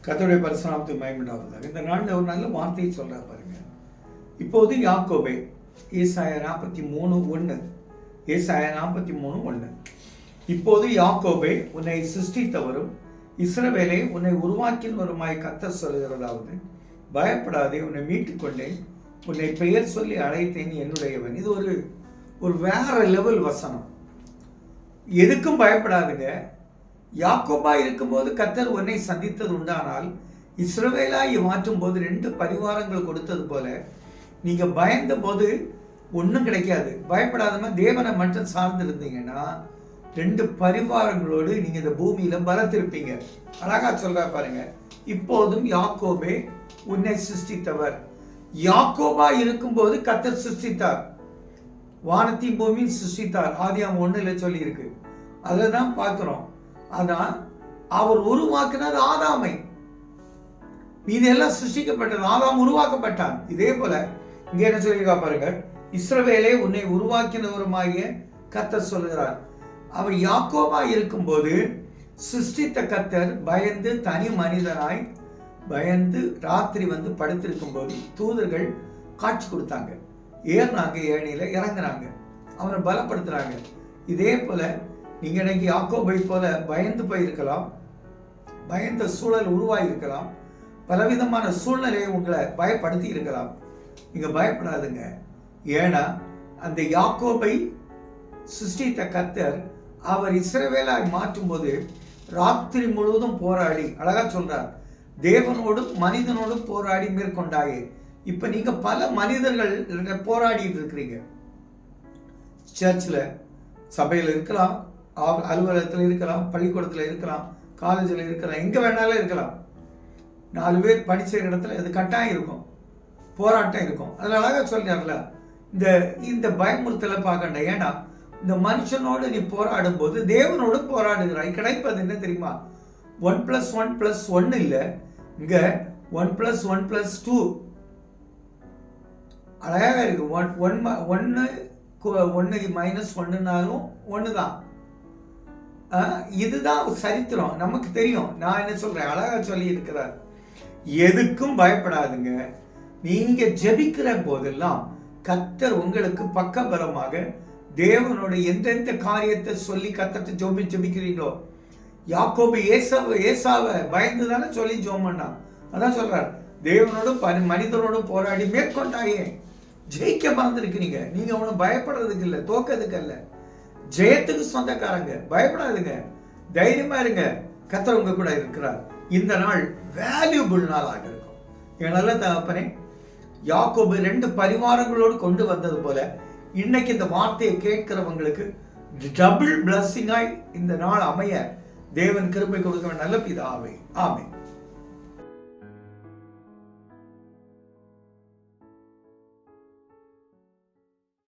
கர்த்தருடைய பரிசுநாமத்துக்கு மகிமையுண்டாவதாக. இந்த நாளில் ஒரு நல்ல வார்த்தையை சொல்றா பாருங்க. இப்போது யாக்கோபே, ஏசாயா 43:1, ஏசாயா 43:1. இப்போது யாக்கோபே, உன்னை சிருஷ்டித்தவரும் இஸ்ரவேலே உன்னை உருவாக்கினவருமாய் கர்த்தர் சொல்கிறதாவது, பயப்படாதே, உன்னை மீட்டுக் கொண்டேன், உன்னை பெயர் சொல்லி அழைத்தேன், என்னுடையவன். இது ஒரு வேற லெவல் வசனம். எதுக்கும் பயப்படாதுங்க. யாக்கோபா இருக்கும்போது கர்த்தர் உன்னை சந்தித்தது உண்டானால், இஸ்ரவேலாய் மாற்றும் போது 2 பரிவாரங்கள் கொடுத்தது போல நீங்க பயந்த போது ஒன்றும் கிடைக்காது. பயப்படாதமா தேவனை மட்டும் சார்ந்து இருந்தீங்கன்னா 2 பரிவாரங்களோடு நீங்க இந்த பூமியில பலத்திருப்பீங்க. அழகா சொல்ற பாருங்க. இப்போதும் யாக்கோபே, உன்னை சிருஷ்டித்தவர். யாக்கோபா இருக்கும்போது கர்த்தர் சிருஷ்டித்தார், வானத்தையும் பூமியும் சிருஷ்டித்தார். ஆதியாகமம் 1 சொல்லி இருக்கு. அதில் தான் பார்க்கிறோம். ஆனால் அவர் உருவாக்கினது ஆதாமை. இதெல்லாம் சிருஷ்டிக்கப்பட்டது, ஆதாம் உருவாக்கப்பட்டான். இதே போல இங்க என்ன சொல்லியிருக்கா பாருங்க. இஸ்ரவேலே உன்னை உருவாக்கினவருமாகிய கர்த்தர் சொல்கிறார். அவர் யாக்கோபா இருக்கும்போது சிருஷ்டித்த கர்த்தர் பயந்து தனி மனிதனாய் பயந்து ராத்திரி வந்து படுத்திருக்கும் போது தூதர்கள் காட்சி கொடுத்தாங்க. ஏறினாங்க, ஏணியில இறங்குறாங்க, அவரை பலப்படுத்துறாங்க. இதே போல நீங்க இன்னைக்கு யாக்கோபை போல பயந்து போயிருக்கலாம், பயந்த சூழல் உருவாயிருக்கலாம், பலவிதமான சூழ்நிலையை உங்களை பயப்படுத்தி இருக்கலாம். நீங்க பயப்படாதுங்க. ஏன்னா அந்த யாக்கோபை சிருஷ்டித்த கர்த்தர் அவர் இஸ்ரவேலாய் மாற்றும் போது ராத்திரி முழுவதும் போராடி, அழகா சொல்றார், தேவனோடும் மனிதனோடும் போராடி மேற்கொண்டாயே. இப்ப நீங்க பல மனிதர்கள் போராடிட்டு இருக்கிறீங்க. சர்ச்சில், சபையில் இருக்கலாம், அலுவலகத்தில் இருக்கலாம், பள்ளிக்கூடத்தில் இருக்கலாம், காலேஜில் இருக்கலாம், எங்க வேணாலும் இருக்கலாம். 4 பேர் படிச்ச இடத்துல இது கட்டாயம் இருக்கும், போராட்டம் இருக்கும். அதில் அழகா சொல்றாருல, இந்த பயமுறுத்தலை பார்க்கണ്ട. ஏன்னா இந்த மனுஷனோடு நீ போராடும் போது தேவனோடு போராடுகிறாய். கிடைப்பது என்ன தெரியுமா? 1+1+1 இல்லை, இங்க 1+1+2. அழகாக இருக்கு. 1 -1னாலும் 1 தான். இதுதான் சரித்திரம், நமக்கு தெரியும். நான் என்ன சொல்றேன், அழகா சொல்லி இருக்கிறார். எதுக்கும் பயப்படாதுங்க. நீங்க ஜெபிக்கிற போதெல்லாம் கர்த்தர் உங்களுக்கு பக்கபலமாக தேவனோட எந்தெந்த காரியத்தை சொல்லி கர்த்தர்ட்ட ஜெபிக்கிறீங்களோ. யாக்கோபு ஏசாவை பயந்து தானே சொல்லி ஜெபம் பண்ணான். அதான் சொல்றார், தேவனோடும் மனிதனோடும் போராடி மேற்கொண்டாயே. ஜெயிக்க மறந்துருக்கிறீங்க. நீங்க ஒன்றும் பயப்படுறதுக்கு இல்லை, தோக்கிறதுக்கு இல்லை, ஜெயத்துக்கு சொந்தக்காரங்க. பயப்படாதுங்க, தைரியமா இருங்க. கர்த்தர் உங்க கூட இருக்கிறார். இந்த நாள் வேல்யூபிள் நாளாக இருக்கும். என் நல்ல தகப்பனே, யாக்கோபு 2 பரிவாரங்களோடு கொண்டு வந்தது போல இன்னைக்கு இந்த வார்த்தையை கேட்கிறவங்களுக்கு டபுள் பிளஸிங்காய் இந்த நாள் அமைய தேவன் கிருபை கொடுக்க நல்ல பிதாவே. ஆமென்.